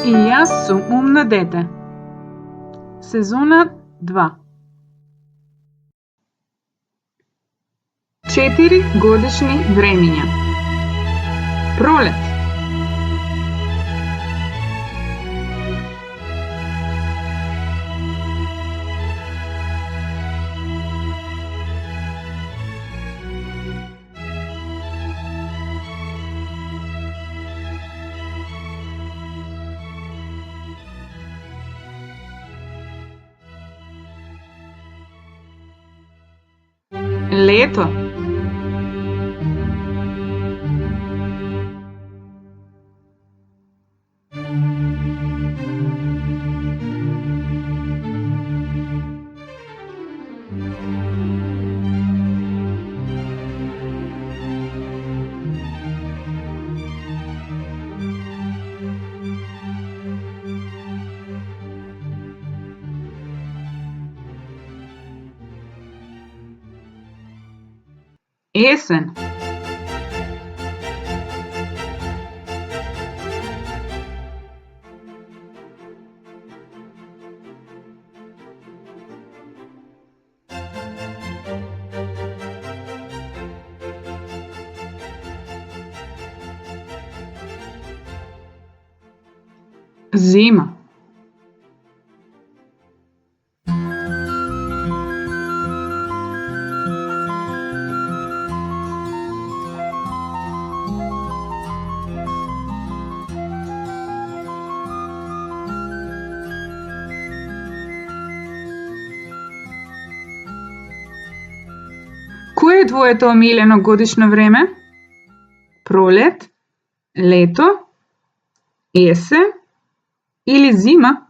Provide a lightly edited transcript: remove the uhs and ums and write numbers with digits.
И јас сум умно дете. Сезона 2. 4 годишни времиња. Пролет. Лето. Есен. Зима. Кое е твоето омилено годишно време? Пролет, лето, есен или зима?